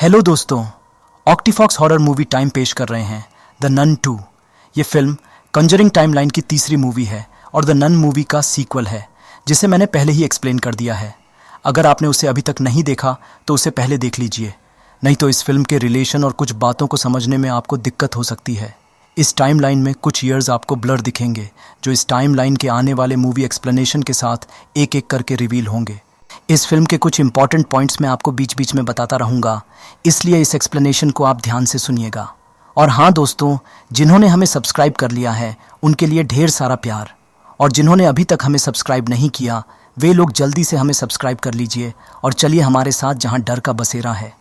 Hello दोस्तों, ऑक्टीफॉक्स horror movie time पेश कर रहे हैं द नन 2। ये फिल्म कंजरिंग टाइमलाइन की तीसरी मूवी है और द नन मूवी का सीक्वल है, जिसे मैंने पहले ही एक्सप्लेन कर दिया है। अगर आपने उसे अभी तक नहीं देखा तो उसे पहले देख लीजिए, नहीं तो इस फिल्म के रिलेशन और कुछ बातों को समझने में आपको दिक्कत हो सकती है। इस टाइमलाइन में कुछ ईयर्स आपको ब्लर दिखेंगे, जो इस टाइमलाइन के आने वाले मूवी एक्सप्लेनेशन के साथ एक एक करके रिवील होंगे। इस फिल्म के कुछ इंपॉर्टेंट पॉइंट्स मैं आपको बीच बीच में बताता रहूँगा, इसलिए इस एक्सप्लेनेशन को आप ध्यान से सुनिएगा। और हाँ दोस्तों, जिन्होंने हमें सब्सक्राइब कर लिया है उनके लिए ढेर सारा प्यार, और जिन्होंने अभी तक हमें सब्सक्राइब नहीं किया वे लोग जल्दी से हमें सब्सक्राइब कर लीजिए और चलिए हमारे साथ जहाँ डर का बसेरा है।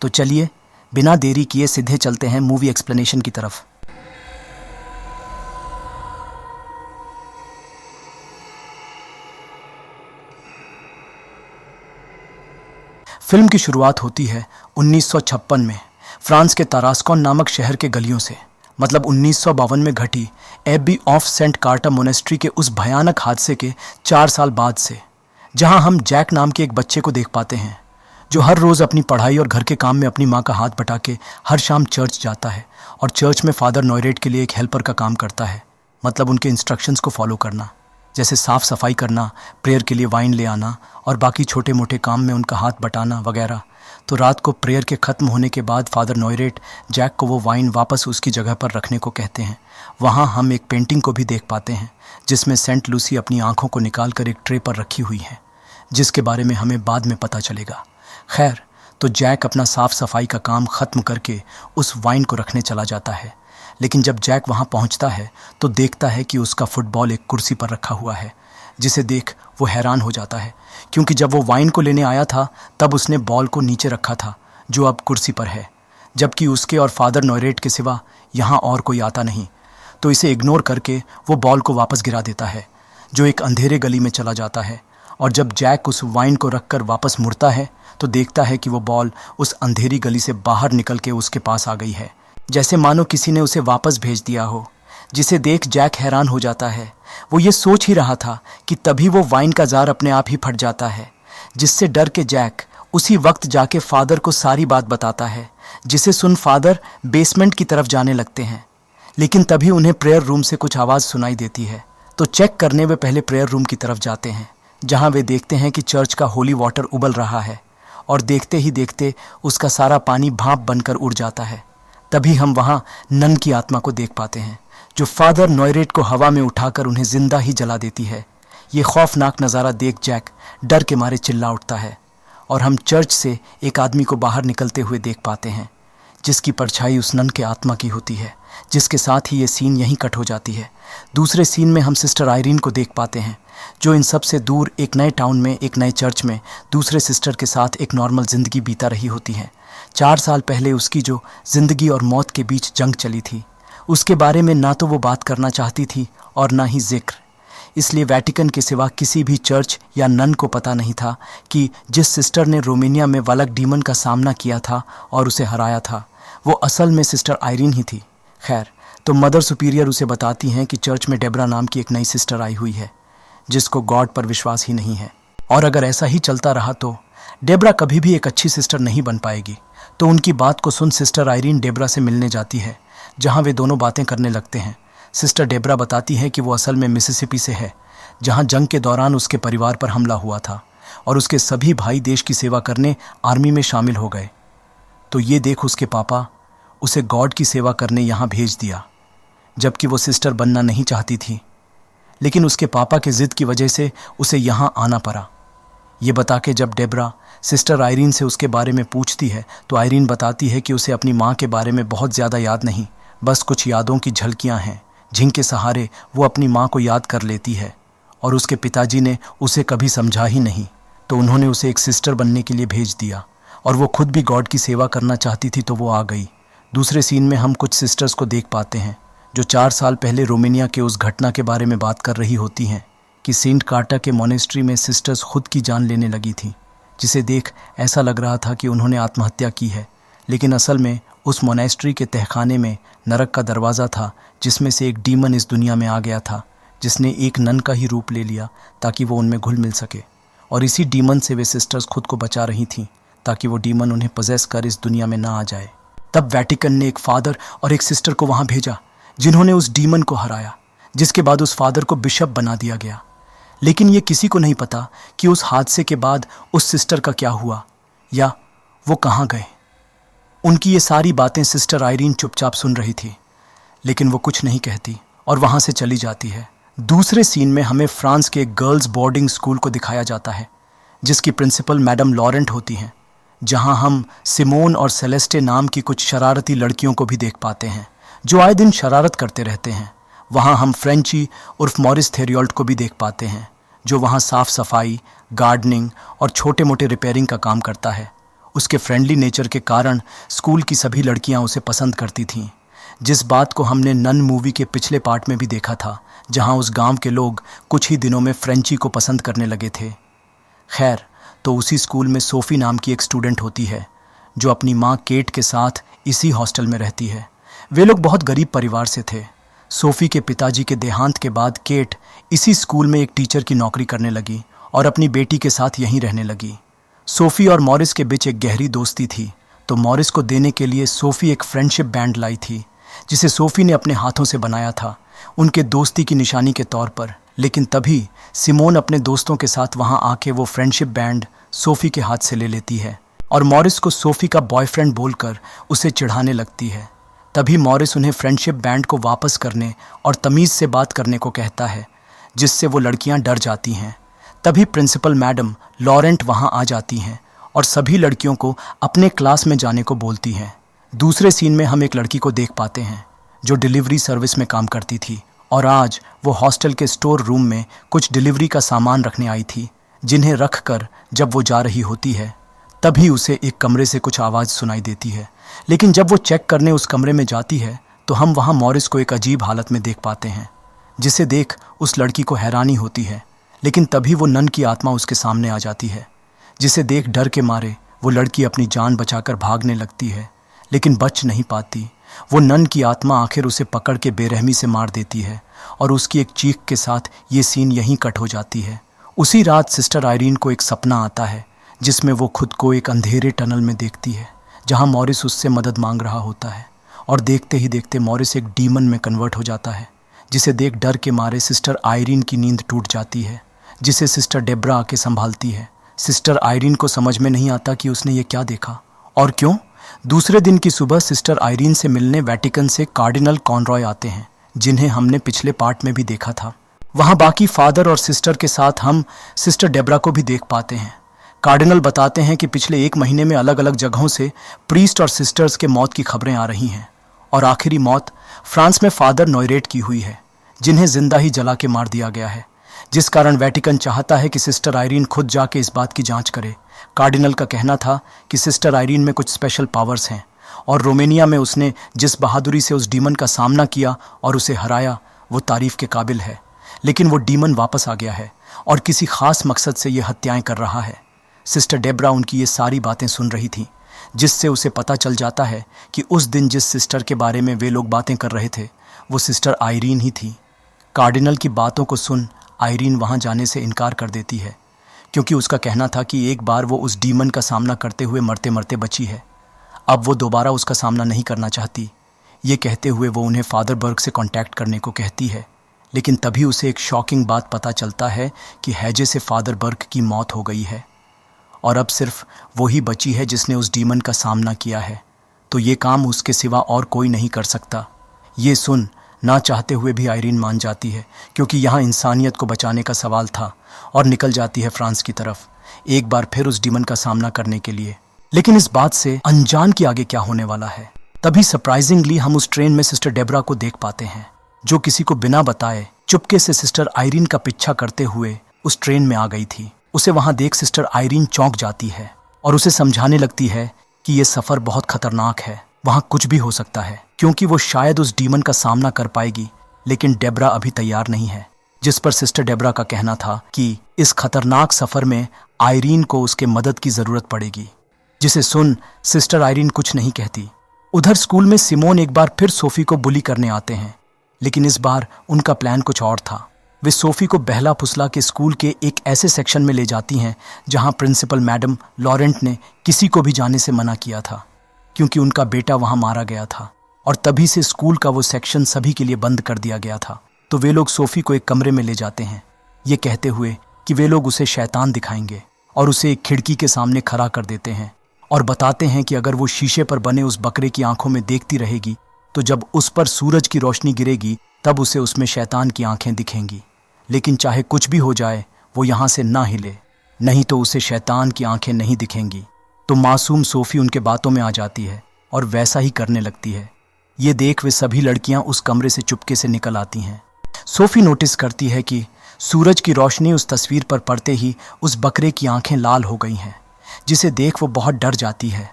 तो चलिए बिना देरी किए सीधे चलते हैं मूवी एक्सप्लेनेशन की तरफ। फिल्म की शुरुआत होती है 1956 में फ्रांस के तारास्कॉन नामक शहर के गलियों से, मतलब 1952 में घटी एबी ऑफ सेंट कार्टा मोनेस्ट्री के उस भयानक हादसे के 4 साल बाद से, जहां हम जैक नाम के एक बच्चे को देख पाते हैं जो हर रोज़ अपनी पढ़ाई और घर के काम में अपनी माँ का हाथ बटा के हर शाम चर्च जाता है और चर्च में फादर नॉयरेट के लिए एक हेल्पर का काम करता है, मतलब उनके इंस्ट्रक्शंस को फॉलो करना, जैसे साफ़ सफाई करना, प्रेयर के लिए वाइन ले आना और बाकी छोटे मोटे काम में उनका हाथ बटाना वगैरह। तो रात को प्रेयर के ख़त्म होने के बाद फादर नॉयरेट जैक को वो वाइन वापस उसकी जगह पर रखने को कहते हैं। वहाँ हम एक पेंटिंग को भी देख पाते हैं जिसमें सेंट लूसी अपनी आंखों को निकाल कर एक ट्रे पर रखी हुई है, जिसके बारे में हमें बाद में पता चलेगा। खैर, तो जैक अपना साफ़ सफाई का काम ख़त्म करके उस वाइन को रखने चला जाता है, लेकिन जब जैक वहाँ पहुँचता है तो देखता है कि उसका फुटबॉल एक कुर्सी पर रखा हुआ है, जिसे देख वो हैरान हो जाता है, क्योंकि जब वो वाइन को लेने आया था तब उसने बॉल को नीचे रखा था जो अब कुर्सी पर है, जबकि उसके और फादर नॉयरेट के सिवा यहाँ और कोई आता नहीं। तो इसे इग्नोर करके वो बॉल को वापस गिरा देता है, जो एक अंधेरे गली में चला जाता है। और जब जैक उस वाइन को रखकर वापस मुड़ता है तो देखता है कि वो बॉल उस अंधेरी गली से बाहर निकल के उसके पास आ गई है, जैसे मानो किसी ने उसे वापस भेज दिया हो, जिसे देख जैक हैरान हो जाता है। वो ये सोच ही रहा था कि तभी वो वाइन का जार अपने आप ही फट जाता है, जिससे डर के जैक उसी वक्त जाके फादर को सारी बात बताता है, जिसे सुन फादर बेसमेंट की तरफ जाने लगते हैं। लेकिन तभी उन्हें प्रेयर रूम से कुछ आवाज़ सुनाई देती है, तो चेक करने वे पहले प्रेयर रूम की तरफ जाते हैं, जहाँ वे देखते हैं कि चर्च का होली वाटर उबल रहा है और देखते ही देखते उसका सारा पानी भाप बनकर उड़ जाता है। तभी हम वहाँ नन की आत्मा को देख पाते हैं, जो फादर नॉयरेट को हवा में उठाकर उन्हें जिंदा ही जला देती है। ये खौफनाक नज़ारा देख जैक डर के मारे चिल्ला उठता है और हम चर्च से एक आदमी को बाहर निकलते हुए देख पाते हैं, जिसकी परछाई उस नन के आत्मा की होती है, जिसके साथ ही ये सीन यहीं कट हो जाती है। दूसरे सीन में हम सिस्टर आयरीन को देख पाते हैं, जो इन सब से दूर एक नए टाउन में एक नए चर्च में दूसरे सिस्टर के साथ एक नॉर्मल ज़िंदगी बीता रही होती है। 4 साल पहले उसकी जो ज़िंदगी और मौत के बीच जंग चली थी, उसके बारे में ना तो वो बात करना चाहती थी और ना ही जिक्र, इसलिए वेटिकन के सिवा किसी भी चर्च या नन को पता नहीं था कि जिस सिस्टर ने रोमानिया में वालक डीमन का सामना किया था और उसे हराया था, वो असल में सिस्टर आयरीन ही थी। खैर, तो मदर सुपीरियर उसे बताती हैं कि चर्च में डेबरा नाम की एक नई सिस्टर आई हुई है, जिसको गॉड पर विश्वास ही नहीं है, और अगर ऐसा ही चलता रहा तो डेबरा कभी भी एक अच्छी सिस्टर नहीं बन पाएगी। तो उनकी बात को सुन सिस्टर आयरीन डेबरा से मिलने जाती है, जहां वे दोनों बातें करने लगते हैं। सिस्टर डेबरा बताती है कि वो असल में मिसिसिपी से है, जहां जंग के दौरान उसके परिवार पर हमला हुआ था और उसके सभी भाई देश की सेवा करने आर्मी में शामिल हो गए। तो ये देख उसके पापा उसे गॉड की सेवा करने यहाँ भेज दिया, जबकि वो सिस्टर बनना नहीं चाहती थी, लेकिन उसके पापा के ज़िद की वजह से उसे यहाँ आना पड़ा। ये बता के जब डेबरा सिस्टर आयरीन से उसके बारे में पूछती है तो आयरीन बताती है कि उसे अपनी माँ के बारे में बहुत ज़्यादा याद नहीं, बस कुछ यादों की झलकियाँ हैं जिनके सहारे वो अपनी माँ को याद कर लेती है, और उसके पिताजी ने उसे कभी समझा ही नहीं, तो उन्होंने उसे एक सिस्टर बनने के लिए भेज दिया, और वो खुद भी गॉड की सेवा करना चाहती थी तो वो आ गई। दूसरे सीन में हम कुछ सिस्टर्स को देख पाते हैं जो 4 साल पहले रोमानिया के उस घटना के बारे में बात कर रही होती हैं कि सेंट कार्टा के मोनेस्ट्री में सिस्टर्स खुद की जान लेने लगी थी, जिसे देख ऐसा लग रहा था कि उन्होंने आत्महत्या की है, लेकिन असल में उस मोनेस्ट्री के तहखाने में नरक का दरवाज़ा था, जिसमें से एक डीमन इस दुनिया में आ गया था, जिसने एक नन का ही रूप ले लिया ताकि वो उनमें घुल मिल सके, और इसी डीमन से वे सिस्टर्स खुद को बचा रही थीं ताकि वो डीमन उन्हें पोजेस कर इस दुनिया में ना आ जाए। तब वेटिकन ने एक फादर और एक सिस्टर को वहां भेजा जिन्होंने उस डीमन को हराया, जिसके बाद उस फादर को बिशप बना दिया गया। लेकिन ये किसी को नहीं पता कि उस हादसे के बाद उस सिस्टर का क्या हुआ या वो कहाँ गए। उनकी ये सारी बातें सिस्टर आयरीन चुपचाप सुन रही थी, लेकिन वो कुछ नहीं कहती और वहां से चली जाती है। दूसरे सीन में हमें फ्रांस के एक गर्ल्स बोर्डिंग स्कूल को दिखाया जाता है जिसकी प्रिंसिपल मैडम लॉरेंट होती हैं, जहां हम सिमोन और सेलेस्टे नाम की कुछ शरारती लड़कियों को भी देख पाते हैं जो आए दिन शरारत करते रहते हैं। वहां हम फ्रेंची उर्फ मॉरिस थेरियोल्ट को भी देख पाते हैं जो वहां साफ सफाई, गार्डनिंग और छोटे मोटे रिपेयरिंग का काम करता है। उसके फ्रेंडली नेचर के कारण स्कूल की सभी लड़कियां उसे पसंद करती थीं, जिस बात को हमने नन मूवी के पिछले पार्ट में भी देखा था, जहां उस गांव के लोग कुछ ही दिनों में फ्रेंची को पसंद करने लगे थे। खैर, तो उसी स्कूल में सोफ़ी नाम की एक स्टूडेंट होती है जो अपनी माँ केट के साथ इसी हॉस्टल में रहती है। वे लोग बहुत गरीब परिवार से थे। सोफ़ी के पिताजी के देहांत के बाद केट इसी स्कूल में एक टीचर की नौकरी करने लगी और अपनी बेटी के साथ यहीं रहने लगी। सोफ़ी और मॉरिस के बीच एक गहरी दोस्ती थी, तो मॉरिस को देने के लिए सोफ़ी एक फ्रेंडशिप बैंड लाई थी जिसे सोफ़ी ने अपने हाथों से बनाया था उनके दोस्ती की निशानी के तौर पर। लेकिन तभी सिमोन अपने दोस्तों के साथ वहां आके वो फ्रेंडशिप बैंड सोफ़ी के हाथ से ले लेती है और मॉरिस को सोफ़ी का बॉयफ्रेंड बोलकर उसे चिढ़ाने लगती है। तभी मॉरिस उन्हें फ्रेंडशिप बैंड को वापस करने और तमीज़ से बात करने को कहता है, जिससे वो लड़कियां डर जाती हैं। तभी प्रिंसिपल मैडम लॉरेंट वहां आ जाती हैं और सभी लड़कियों को अपने क्लास में जाने को बोलती हैं। दूसरे सीन में हम एक लड़की को देख पाते हैं जो डिलीवरी सर्विस में काम करती थी और आज वो हॉस्टल के स्टोर रूम में कुछ डिलीवरी का सामान रखने आई थी, जिन्हें रख कर जब वो जा रही होती है तभी उसे एक कमरे से कुछ आवाज़ सुनाई देती है। लेकिन जब वो चेक करने उस कमरे में जाती है तो हम वहाँ मॉरिस को एक अजीब हालत में देख पाते हैं, जिसे देख उस लड़की को हैरानी होती है। लेकिन तभी वो नन की आत्मा उसके सामने आ जाती है, जिसे देख डर के मारे वो लड़की अपनी जान बचाकर भागने लगती है, लेकिन बच नहीं पाती। वो नन की आत्मा आखिर उसे पकड़ के बेरहमी से मार देती है और उसकी एक चीख के साथ ये सीन यहीं कट हो जाती है। उसी रात सिस्टर आयरीन को एक सपना आता है जिसमें वो खुद को एक अंधेरे टनल में देखती है जहां मॉरिस उससे मदद मांग रहा होता है और देखते ही देखते मॉरिस एक डीमन में कन्वर्ट हो जाता है, जिसे देख डर के मारे सिस्टर आयरीन की नींद टूट जाती है, जिसे सिस्टर डेब्रा आके संभालती है। सिस्टर आयरीन को समझ में नहीं आता कि उसने ये क्या देखा और क्यों। दूसरे दिन की सुबह सिस्टर आयरीन से मिलने वेटिकन से कार्डिनल कॉनरॉय आते हैं, जिन्हें हमने पिछले पार्ट में भी देखा था। वहाँ बाकी फादर और सिस्टर के साथ हम सिस्टर डेब्रा को भी देख पाते हैं। कार्डिनल बताते हैं कि पिछले 1 महीने में अलग अलग जगहों से प्रीस्ट और सिस्टर्स के मौत की खबरें आ रही हैं और आखिरी मौत फ्रांस में फादर नोयरेट की हुई है, जिन्हें जिंदा ही जला के मार दिया गया है, जिस कारण वेटिकन चाहता है कि सिस्टर आयरीन खुद जाके इस बात की जांच करे। कार्डिनल का कहना था कि सिस्टर आयरीन में कुछ स्पेशल पावर्स हैं और रोमेनिया में उसने जिस बहादुरी से उस डीमन का सामना किया और उसे हराया वो तारीफ के काबिल है। लेकिन वो डीमन वापस आ गया है और किसी खास मकसद से ये हत्याएं कर रहा है। सिस्टर डेब्रा उनकी ये सारी बातें सुन रही थी, जिससे उसे पता चल जाता है कि उस दिन जिस सिस्टर के बारे में वे लोग बातें कर रहे थे वो सिस्टर आयरीन ही थी। कार्डिनल की बातों को सुन आयरीन वहाँ जाने से इनकार कर देती है, क्योंकि उसका कहना था कि एक बार वो उस डीमन का सामना करते हुए मरते मरते बची है, अब वो दोबारा उसका सामना नहीं करना चाहती। ये कहते हुए वो उन्हें फादर बर्ग से कांटेक्ट करने को कहती है, लेकिन तभी उसे एक शॉकिंग बात पता चलता है कि हैजे से फादर बर्ग की मौत हो गई है और अब सिर्फ वही बची है जिसने उस डीमन का सामना किया है, तो ये काम उसके सिवा और कोई नहीं कर सकता। ये सुन ना चाहते हुए भी आयरीन मान जाती है, क्योंकि यहाँ इंसानियत को बचाने का सवाल था, और निकल जाती है फ्रांस की तरफ एक बार फिर उस डीमन का सामना करने के लिए। लेकिन इस बात से अनजान कि आगे क्या होने वाला है। तभी सरप्राइजिंगली हम उस ट्रेन में सिस्टर डेब्रा को देख पाते हैं, जो किसी को बिना बताए चुपके से सिस्टर आयरीन का पीछा करते हुए उस ट्रेन में आ गई थी। उसे वहां देख सिस्टर आयरीन चौंक जाती है और उसे समझाने लगती है कि यह सफर बहुत खतरनाक है, वहां कुछ भी हो सकता है, क्योंकि वो शायद उस डीमन का सामना कर पाएगी, लेकिन डेब्रा अभी तैयार नहीं है। जिस पर सिस्टर डेब्रा का कहना था कि इस खतरनाक सफर में आयरीन को उसके मदद की जरूरत पड़ेगी, जिसे सुन सिस्टर आयरीन कुछ नहीं कहती। उधर स्कूल में सिमोन एक बार फिर सोफी को बुली करने आते हैं, लेकिन इस बार उनका प्लान कुछ और था। वे सोफी को बहला फुसला के स्कूल के एक ऐसे सेक्शन में ले जाती हैं जहां प्रिंसिपल मैडम लॉरेंट ने किसी को भी जाने से मना किया था, क्योंकि उनका बेटा वहां मारा गया था और तभी से स्कूल का वो सेक्शन सभी के लिए बंद कर दिया गया था। तो वे लोग सोफी को एक कमरे में ले जाते हैं, ये कहते हुए कि वे लोग उसे शैतान दिखाएंगे, और उसे एक खिड़की के सामने खड़ा कर देते हैं और बताते हैं कि अगर वो शीशे पर बने उस बकरे की आंखों में देखती रहेगी तो जब उस पर सूरज की रोशनी गिरेगी तब उसे उसमें शैतान की आंखें दिखेंगी। लेकिन चाहे कुछ भी हो जाए वो यहाँ से ना हिले, नहीं तो उसे शैतान की आंखें नहीं दिखेंगी। तो मासूम सोफी उनके बातों में आ जाती है और वैसा ही करने लगती है। ये देख वे सभी लड़कियां उस कमरे से चुपके से निकल आती हैं। सोफी नोटिस करती है कि सूरज की रोशनी उस तस्वीर पर पड़ते ही उस बकरे की आंखें लाल हो गई हैं, जिसे देख वो बहुत डर जाती है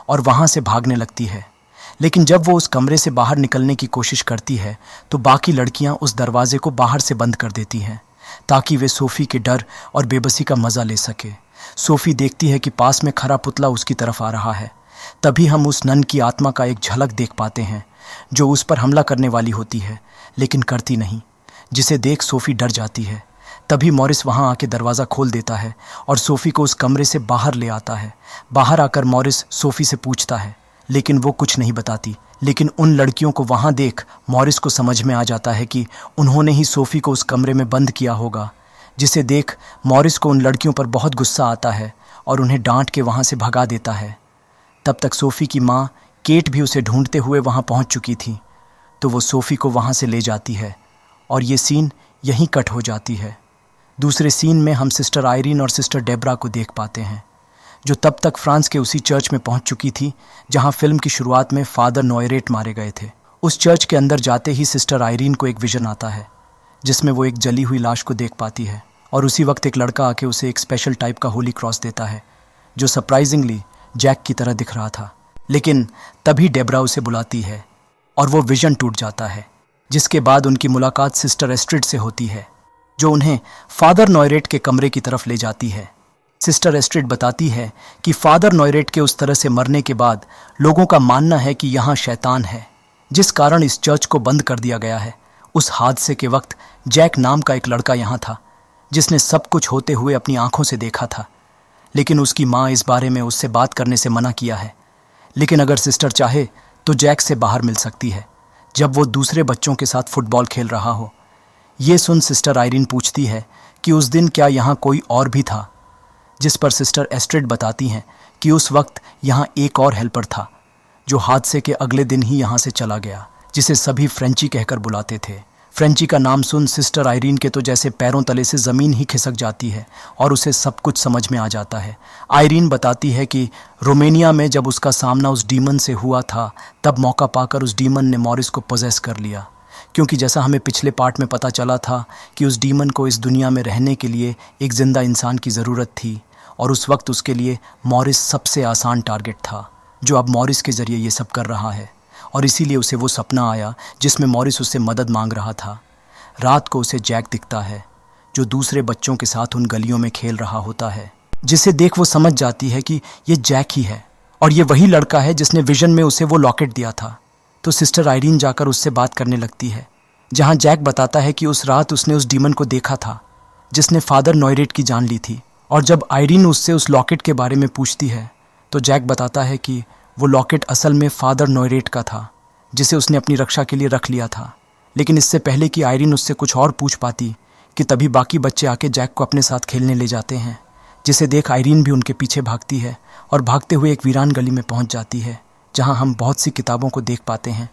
और वहाँ से भागने लगती है। लेकिन जब वो उस कमरे से बाहर निकलने की कोशिश करती है तो बाकी लड़कियां उस दरवाजे को बाहर से बंद कर देती हैं ताकि वे सोफी के डर और बेबसी का मज़ा ले सके। सोफी देखती है कि पास में खड़ा पुतला उसकी तरफ आ रहा है। तभी हम उस नन की आत्मा का एक झलक देख पाते हैं जो उस पर हमला करने वाली होती है लेकिन करती नहीं, जिसे देख सोफी डर जाती है। तभी मॉरिस वहां आके दरवाज़ा खोल देता है और सोफी को उस कमरे से बाहर ले आता है। बाहर आकर मॉरिस सोफी से पूछता है, लेकिन वो कुछ नहीं बताती। लेकिन उन लड़कियों को वहां देख मॉरिस को समझ में आ जाता है कि उन्होंने ही सोफी को उस कमरे में बंद किया होगा, जिसे देख मॉरिस को उन लड़कियों पर बहुत गुस्सा आता है और उन्हें डांट के वहां से भगा देता है। तब तक सोफी की माँ केट भी उसे ढूंढते हुए वहां पहुंच चुकी थी, तो वो सोफी को वहां से ले जाती है और ये सीन यहीं कट हो जाती है। दूसरे सीन में हम सिस्टर आयरीन और सिस्टर डेब्रा को देख पाते हैं, जो तब तक फ्रांस के उसी चर्च में पहुंच चुकी थी जहां फिल्म की शुरुआत में फादर नॉयरेट मारे गए थे। उस चर्च के अंदर जाते ही सिस्टर आयरीन को एक विजन आता है जिसमें वो एक जली हुई लाश को देख पाती है और उसी वक्त एक लड़का आके उसे एक स्पेशल टाइप का होली क्रॉस देता है जो सरप्राइजिंगली जैक की तरह दिख रहा था। लेकिन तभी डेब्रा उसे बुलाती है और वो विजन टूट जाता है, जिसके बाद उनकी मुलाकात सिस्टर एस्ट्रिड से होती है जो उन्हें फादर नॉयरेट के कमरे की तरफ ले जाती है। सिस्टर एस्ट्रिड बताती है कि फादर नॉयरेट के उस तरह से मरने के बाद लोगों का मानना है कि यहाँ शैतान है, जिस कारण इस चर्च को बंद कर दिया गया है। उस हादसे के वक्त जैक नाम का एक लड़का यहाँ था जिसने सब कुछ होते हुए अपनी आंखों से देखा था, लेकिन उसकी माँ इस बारे में उससे बात करने से मना किया है। लेकिन अगर सिस्टर चाहे तो जैक से बाहर मिल सकती है जब वो दूसरे बच्चों के साथ फुटबॉल खेल रहा हो। ये सुन सिस्टर आयरीन पूछती है कि उस दिन क्या यहाँ कोई और भी था, जिस पर सिस्टर एस्ट्रिड बताती हैं कि उस वक्त यहाँ एक और हेल्पर था जो हादसे के अगले दिन ही यहाँ से चला गया, जिसे सभी फ्रेंची कहकर बुलाते थे। फ्रेंची का नाम सुन सिस्टर आयरीन के तो जैसे पैरों तले से ज़मीन ही खिसक जाती है और उसे सब कुछ समझ में आ जाता है। आयरीन बताती है कि रोमेनिया में जब उसका सामना उस डीमन से हुआ था तब मौका पाकर उस डीमन ने मॉरिस को पोजेस कर लिया, क्योंकि जैसा हमें पिछले पार्ट में पता चला था कि उस डीमन को इस दुनिया में रहने के लिए एक जिंदा इंसान की ज़रूरत थी और उस वक्त उसके लिए मॉरिस सबसे आसान टारगेट था, जो अब मॉरिस के ज़रिए ये सब कर रहा है। और इसीलिए उसे वो सपना आया जिसमें मॉरिस उससे मदद मांग रहा था। रात को उसे जैक दिखता है जो दूसरे बच्चों के साथ उन गलियों में खेल रहा होता है, जिसे देख वो समझ जाती है कि ये जैक ही है और ये वही लड़का है जिसने विजन में उसे वो लॉकेट दिया था। तो सिस्टर आयरीन जाकर उससे बात करने लगती है, जहाँ जैक बताता है कि उस रात उसने उस डीमन को देखा था जिसने फादर नॉयरेट की जान ली थी। और जब आयरीन उससे उस लॉकेट के बारे में पूछती है तो जैक बताता है कि वो लॉकेट असल में फादर नॉयरेट का था, जिसे उसने अपनी रक्षा के लिए रख लिया था। लेकिन इससे पहले कि आयरीन उससे कुछ और पूछ पाती कि तभी बाकी बच्चे आके जैक को अपने साथ खेलने ले जाते हैं, जिसे देख आयरीन भी उनके पीछे भागती है और भागते हुए एक वीरान गली में पहुंच जाती है, जहां हम बहुत सी किताबों को देख पाते हैं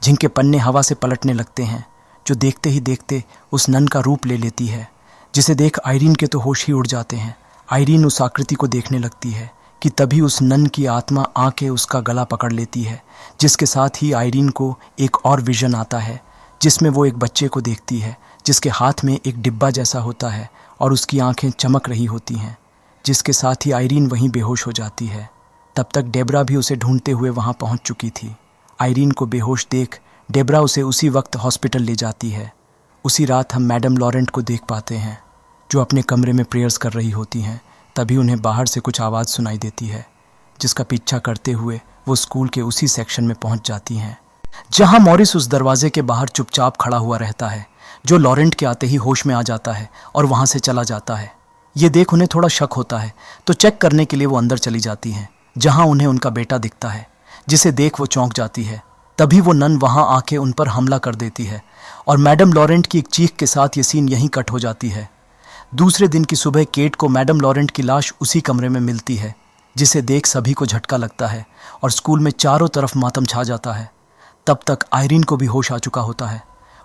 जिनके पन्ने हवा से पलटने लगते हैं, जो देखते ही देखते उस नन का रूप ले लेती है, जिसे देख आयरीन के तो होश ही उड़ जाते हैं। आयरीन उस आकृति को देखने लगती है कि तभी उस नन की आत्मा आके उसका गला पकड़ लेती है, जिसके साथ ही आयरीन को एक और विजन आता है जिसमें वो एक बच्चे को देखती है जिसके हाथ में एक डिब्बा जैसा होता है और उसकी आंखें चमक रही होती हैं, जिसके साथ ही आयरीन वहीं बेहोश हो जाती है। तब तक डेब्रा भी उसे ढूंढते हुए वहां पहुंच चुकी थी। आयरीन को बेहोश देख डेब्रा उसे उसी वक्त हॉस्पिटल ले जाती है। उसी रात हम मैडम लॉरेंट को देख पाते हैं जो अपने कमरे में प्रेयर्स कर रही होती हैं। तभी उन्हें बाहर से कुछ आवाज़ सुनाई देती है, जिसका पीछा करते हुए वो स्कूल के उसी सेक्शन में पहुंच जाती हैं जहां मॉरिस उस दरवाजे के बाहर चुपचाप खड़ा हुआ रहता है, जो लॉरेंट के आते ही होश में आ जाता है और वहाँ से चला जाता है। ये देख उन्हें थोड़ा शक होता है तो चेक करने के लिए वो अंदर चली जाती हैं, जहाँ उन्हें उनका बेटा दिखता है, जिसे देख वो चौंक जाती है। तभी वो नन वहाँ आके उन पर हमला कर देती है और मैडम लॉरेंट की एक चीख के साथ ये सीन यहीं कट हो जाती है। दूसरे दिन की सुबह केट को मैडम लॉरेंट की लाश उसी कमरे में मिलती है, जिसे देख सभी को झटका लगता है और स्कूल में चारों तरफ मातम छा जाता है। तब तक आयरीन को भी होश आ चुका होता है।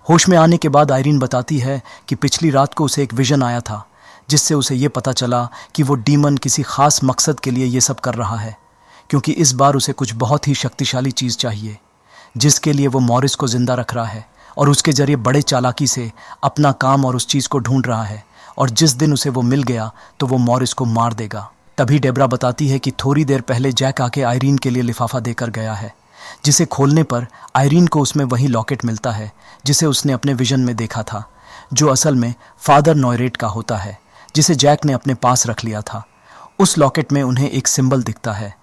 होश में आने के बाद आयरीन बताती है कि पिछली रात को उसे एक विजन आया था, जिससे उसे ये पता चला कि वो डीमन किसी खास मकसद के लिए ये सब कर रहा है, क्योंकि इस बार उसे कुछ बहुत ही शक्तिशाली चीज़ चाहिए, जिसके लिए वो मॉरिस को जिंदा रख रहा है और उसके जरिए बड़े चालाकी से अपना काम और उस चीज़ को ढूंढ रहा है। और जिस दिन उसे वो मिल गया तो वो मॉरिस को मार देगा। तभी डेब्रा बताती है कि थोड़ी देर पहले जैक आके आयरीन के लिए लिफाफा देकर गया है, जिसे खोलने पर आयरीन को उसमें वही लॉकेट मिलता है जिसे उसने अपने विजन में देखा था, जो असल में फादर नॉयरेट का होता है, जिसे जैक ने अपने पास रख लिया था। उस लॉकेट में उन्हें एक सिंबल दिखता है,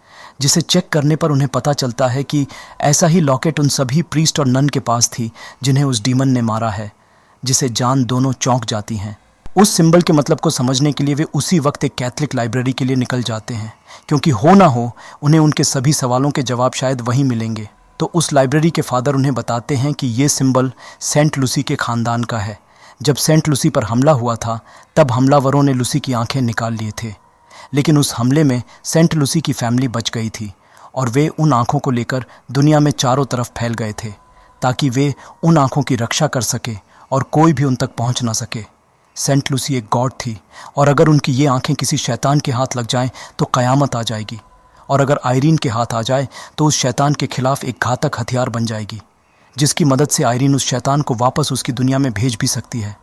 जिसे चेक करने पर उन्हें पता चलता है कि ऐसा ही लॉकेट उन सभी प्रीस्ट और नन के पास थी जिन्हें उस डीमन ने मारा है, जिसे जान दोनों चौंक जाती हैं। उस सिंबल के मतलब को समझने के लिए वे उसी वक्त एक कैथलिक लाइब्रेरी के लिए निकल जाते हैं, क्योंकि हो ना हो उन्हें उनके सभी सवालों के जवाब शायद वहीं मिलेंगे। तो उस लाइब्रेरी के फादर उन्हें बताते हैं कि ये सिंबल सेंट लूसी के ख़ानदान का है। जब सेंट लूसी पर हमला हुआ था तब हमलावरों ने लूसी की आंखें निकाल लिए थे, लेकिन उस हमले में सेंट लूसी की फैमिली बच गई थी और वे उन आँखों को लेकर दुनिया में चारों तरफ फैल गए थे, ताकि वे उन आँखों की रक्षा कर सके और कोई भी उन तक पहुँच ना सके। सेंट लूसी एक गॉड थी और अगर उनकी ये आंखें किसी शैतान के हाथ लग जाएं तो क़यामत आ जाएगी, और अगर आयरीन के हाथ आ जाए तो उस शैतान के खिलाफ एक घातक हथियार बन जाएगी, जिसकी मदद से आयरीन उस शैतान को वापस उसकी दुनिया में भेज भी सकती है।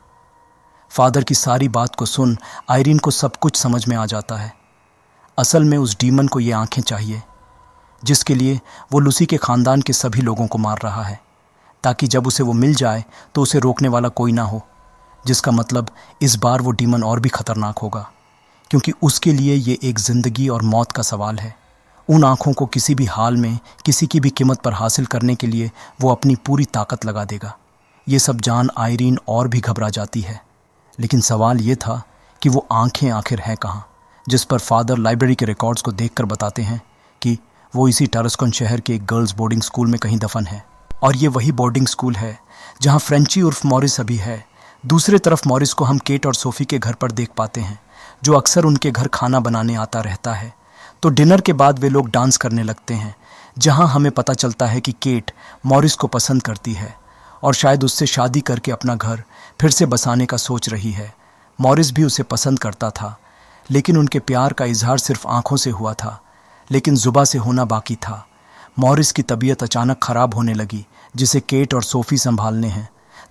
फादर की सारी बात को सुन आयरीन को सब कुछ समझ में आ जाता है। असल में उस डीमन को ये आंखें चाहिए, जिसके लिए वो लूसी के ख़ानदान के सभी लोगों को मार रहा है, ताकि जब उसे वो मिल जाए तो उसे रोकने वाला कोई ना हो, जिसका मतलब इस बार वो डीमन और भी खतरनाक होगा, क्योंकि उसके लिए ये एक ज़िंदगी और मौत का सवाल है। उन आँखों को किसी भी हाल में किसी की भी कीमत पर हासिल करने के लिए वो अपनी पूरी ताकत लगा देगा। ये सब जान आयरीन और भी घबरा जाती है, लेकिन सवाल ये था कि वो आंखें आखिर हैं कहाँ, जिस पर फादर लाइब्रेरी के रिकॉर्ड्स को देखकर बताते हैं कि वो इसी टारस्कॉन शहर के एक गर्ल्स बोर्डिंग स्कूल में कहीं दफन है। और ये वही बोर्डिंग स्कूल है जहाँ फ्रेंची उर्फ मॉरिस अभी है। दूसरी तरफ मॉरिस को हम केट और सोफ़ी के घर पर देख पाते हैं, जो अक्सर उनके घर खाना बनाने आता रहता है। तो डिनर के बाद वे लोग डांस करने लगते हैं, जहां हमें पता चलता है कि केट मॉरिस को पसंद करती है और शायद उससे शादी करके अपना घर फिर से बसाने का सोच रही है। मॉरिस भी उसे पसंद करता था, लेकिन उनके प्यार का इजहार सिर्फ आंखों से हुआ था, लेकिन जुबां से होना बाकी था। मॉरिस की तबीयत अचानक ख़राब होने लगी, जिसे केट और सोफ़ी संभालने हैं।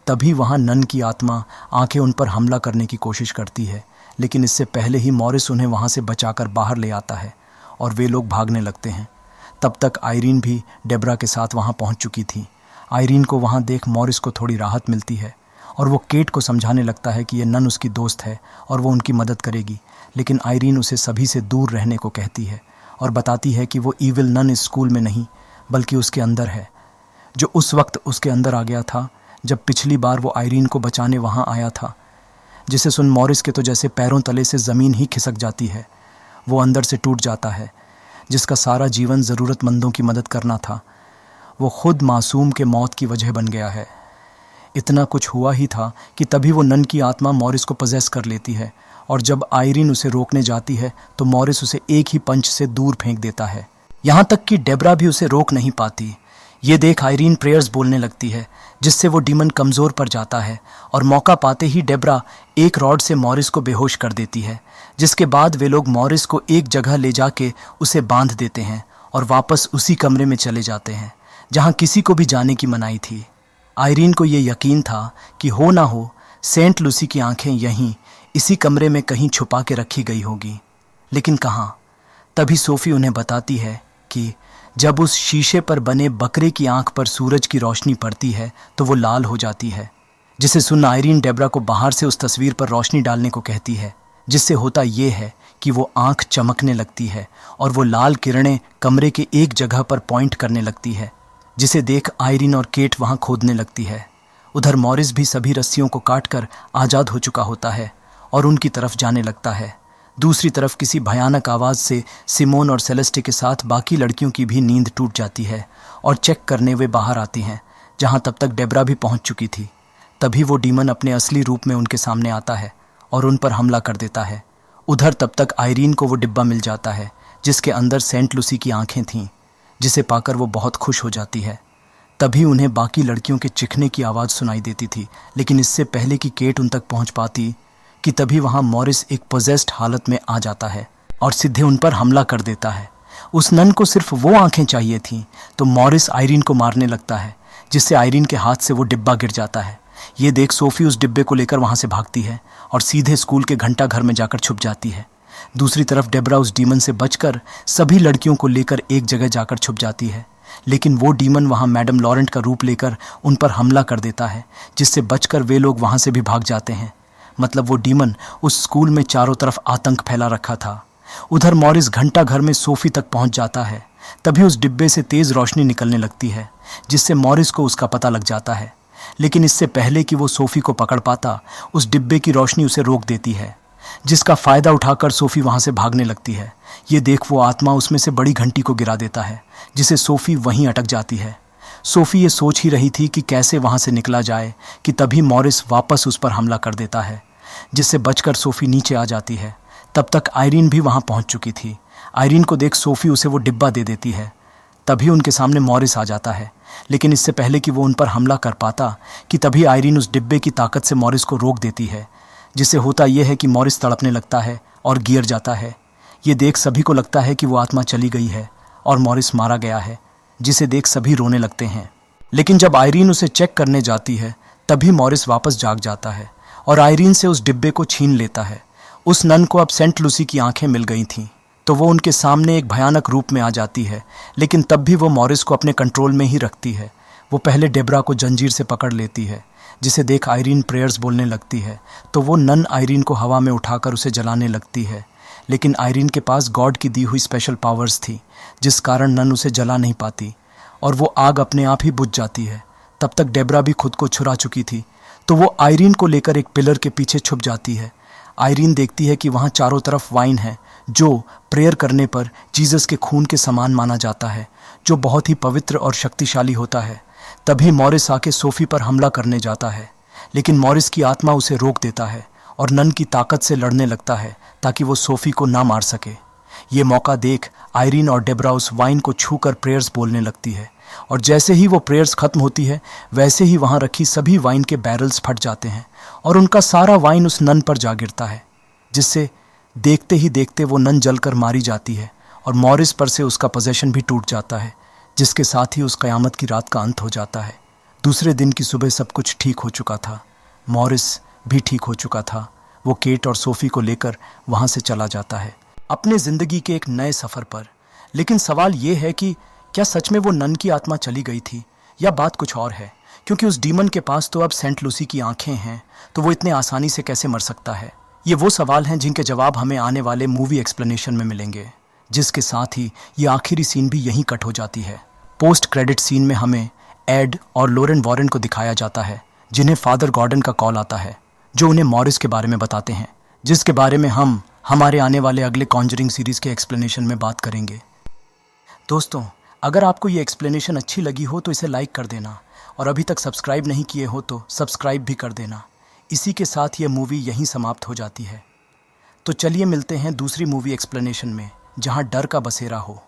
तभी वहाँ नन की आत्मा आंखें उन पर हमला करने की कोशिश करती है, लेकिन इससे पहले ही मॉरिस उन्हें वहाँ से बचाकर बाहर ले आता है और वे लोग भागने लगते हैं। तब तक आयरीन भी डेब्रा के साथ वहाँ पहुँच चुकी थी। आयरीन को वहाँ देख मॉरिस को थोड़ी राहत मिलती है और वो केट को समझाने लगता है कि ये नन उसकी दोस्त है और वो उनकी मदद करेगी, लेकिन आयरीन उसे सभी से दूर रहने को कहती है और बताती है कि वो ईविल नन इस स्कूल में नहीं बल्कि उसके अंदर है, जो उस वक्त उसके अंदर आ गया था जब पिछली बार वो आयरीन को बचाने वहाँ आया था। जिसे सुन मॉरिस के तो जैसे पैरों तले से ज़मीन ही खिसक जाती है। वो अंदर से टूट जाता है, जिसका सारा जीवन ज़रूरतमंदों की मदद करना था, वो खुद मासूम के मौत की वजह बन गया है। इतना कुछ हुआ ही था कि तभी वो नन की आत्मा मॉरिस को पजेस कर लेती है और जब आयरीन उसे रोकने जाती है तो मॉरिस उसे एक ही पंच से दूर फेंक देता है। यहाँ तक कि डेब्रा भी उसे रोक नहीं पाती। ये देख आयरीन प्रेयर्स बोलने लगती है, जिससे वो डीमन कमज़ोर पड़ जाता है और मौका पाते ही डेब्रा एक रॉड से मॉरिस को बेहोश कर देती है, जिसके बाद वे लोग मॉरिस को एक जगह ले जाके उसे बांध देते हैं और वापस उसी कमरे में चले जाते हैं जहाँ किसी को भी जाने की मनाही थी। आयरीन को ये यकीन था कि हो ना हो सेंट लूसी की आंखें यहीं इसी कमरे में कहीं छुपा के रखी गई होगी, लेकिन कहाँ। तभी सोफ़ी उन्हें बताती है कि जब उस शीशे पर बने बकरे की आंख पर सूरज की रोशनी पड़ती है तो वो लाल हो जाती है, जिसे सुन आयरीन डेब्रा को बाहर से उस तस्वीर पर रोशनी डालने को कहती है, जिससे होता ये है कि वो आंख चमकने लगती है और वो लाल किरणें कमरे के एक जगह पर पॉइंट करने लगती है, जिसे देख आयरीन और केट वहाँ खोदने लगती है। उधर मॉरिस भी सभी रस्सियों को काटकर आज़ाद हो चुका होता है और उनकी तरफ जाने लगता है। दूसरी तरफ किसी भयानक आवाज़ से सिमोन और सेलेस्टे के साथ बाकी लड़कियों की भी नींद टूट जाती है और चेक करने वे बाहर आती हैं, जहां तब तक डेब्रा भी पहुंच चुकी थी। तभी वो डीमन अपने असली रूप में उनके सामने आता है और उन पर हमला कर देता है। उधर तब तक आयरीन को वो डिब्बा मिल जाता है जिसके अंदर सेंट लूसी की आंखें थीं, जिसे पाकर वो बहुत खुश हो जाती है। तभी उन्हें बाकी लड़कियों के चिखने की आवाज़ सुनाई देती थी, लेकिन इससे पहले कि केट उन तक पहुंच पाती कि तभी वहां मॉरिस एक पोजेस्ड हालत में आ जाता है और सीधे उन पर हमला कर देता है। उस नन को सिर्फ वो आंखें चाहिए थीं, तो मॉरिस आयरीन को मारने लगता है, जिससे आयरीन के हाथ से वो डिब्बा गिर जाता है। ये देख सोफी उस डिब्बे को लेकर वहां से भागती है और सीधे स्कूल के घंटा घर में जाकर छुप जाती है। दूसरी तरफ डेब्रा उस डीमन से बचकर सभी लड़कियों को लेकर एक जगह जाकर छुप जाती है, लेकिन वो डीमन वहां मैडम लॉरेंट का रूप लेकर उन पर हमला कर देता है, जिससे बचकर वे लोग वहां से भी भाग जाते हैं। मतलब वो डीमन उस स्कूल में चारों तरफ आतंक फैला रखा था। उधर मॉरिस घंटा घर में सोफी तक पहुंच जाता है। तभी उस डिब्बे से तेज रोशनी निकलने लगती है, जिससे मॉरिस को उसका पता लग जाता है, लेकिन इससे पहले कि वो सोफी को पकड़ पाता, उस डिब्बे की रोशनी उसे रोक देती है, जिसका फायदा उठाकर सोफी वहां से भागने लगती है। ये देख वो आत्मा उसमें से बड़ी घंटी को गिरा देता है, जिसे सोफी वहीं अटक जाती है। सोफी ये सोच ही रही थी कि कैसे वहां से निकला जाए कि तभी मॉरिस वापस उस पर हमला कर देता है, जिससे बचकर सोफी नीचे आ जाती है। तब तक आयरीन भी वहां पहुंच चुकी थी। आयरीन को देख सोफी उसे वो डिब्बा दे देती है। तभी उनके सामने मॉरिस आ जाता है, लेकिन इससे पहले कि वो उन पर हमला कर पाता कि तभी आयरीन उस डिब्बे की ताकत से मॉरिस को रोक देती है, जिससे होता यह है कि मॉरिस तड़पने लगता है और गिर जाता है। ये देख सभी को लगता है कि वो आत्मा चली गई है और मॉरिस मारा गया है, जिसे देख सभी रोने लगते हैं। लेकिन जब आयरीन उसे चेक करने जाती है, तभी मॉरिस वापस जाग जाता है और आयरीन से उस डिब्बे को छीन लेता है। उस नन को अब सेंट लूसी की आंखें मिल गई थीं, तो वो उनके सामने एक भयानक रूप में आ जाती है, लेकिन तब भी वो मॉरिस को अपने कंट्रोल में ही रखती है। वो पहले डेब्रा को जंजीर से पकड़ लेती है, जिसे देख आयरीन प्रेयर्स बोलने लगती है, तो वो नन आयरीन को हवा में उठाकर उसे जलाने लगती है। लेकिन आयरीन के पास गॉड की दी हुई स्पेशल पावर्स थी, जिस कारण नन उसे जला नहीं पाती और वो आग अपने आप ही बुझ जाती है। तब तक डेब्रा भी खुद को छुरा चुकी थी, तो वो आयरीन को लेकर एक पिलर के पीछे छुप जाती है। आयरीन देखती है कि वहाँ चारों तरफ वाइन है, जो प्रेयर करने पर जीसस के खून के समान माना जाता है, जो बहुत ही पवित्र और शक्तिशाली होता है। तभी मॉरिस आके सोफी पर हमला करने जाता है, लेकिन मॉरिस की आत्मा उसे रोक देता है और नन की ताकत से लड़ने लगता है ताकि वो सोफी को ना मार सके। ये मौका देख आयरीन और डेब्रा उस वाइन को छूकर प्रेयर्स बोलने लगती है, और जैसे ही वो प्रेयर्स खत्म होती है, वैसे ही वहाँ रखी सभी वाइन के बैरल्स फट जाते हैं और उनका सारा वाइन उस नन पर जा गिरता है, जिससे देखते ही देखते वो नन जलकर मारी जाती है और मॉरिस पर से उसका पोजेशन भी टूट जाता है, जिसके साथ ही उस क़यामत की रात का अंत हो जाता है। दूसरे दिन की सुबह सब कुछ ठीक हो चुका था। मॉरिस भी ठीक हो चुका था। वो केट और सोफी को लेकर वहाँ से चला जाता है अपने ज़िंदगी के एक नए सफ़र पर। लेकिन सवाल ये है कि क्या सच में वो नन की आत्मा चली गई थी या बात कुछ और है? क्योंकि उस डीमन के पास तो अब सेंट लूसी की आंखें हैं, तो वो इतने आसानी से कैसे मर सकता है? ये वो सवाल हैं जिनके जवाब हमें आने वाले मूवी एक्सप्लेनेशन में मिलेंगे, जिसके साथ ही ये आखिरी सीन भी यहीं कट हो जाती है। पोस्ट क्रेडिट सीन में हमें एड और लोरेन वॉरेन को दिखाया जाता है, जिन्हें फादर गॉर्डन का कॉल आता है, जो उन्हें मॉरिस के बारे में बताते हैं, जिसके बारे में हम हमारे आने वाले अगले कॉन्जरिंग सीरीज़ के एक्सप्लेनेशन में बात करेंगे। दोस्तों, अगर आपको ये एक्सप्लेनेशन अच्छी लगी हो तो इसे लाइक कर देना, और अभी तक सब्सक्राइब नहीं किए हो तो सब्सक्राइब भी कर देना। इसी के साथ ये मूवी यहीं समाप्त हो जाती है। तो चलिए मिलते हैं दूसरी मूवी एक्सप्लेनेशन में, जहाँ डर का बसेरा हो।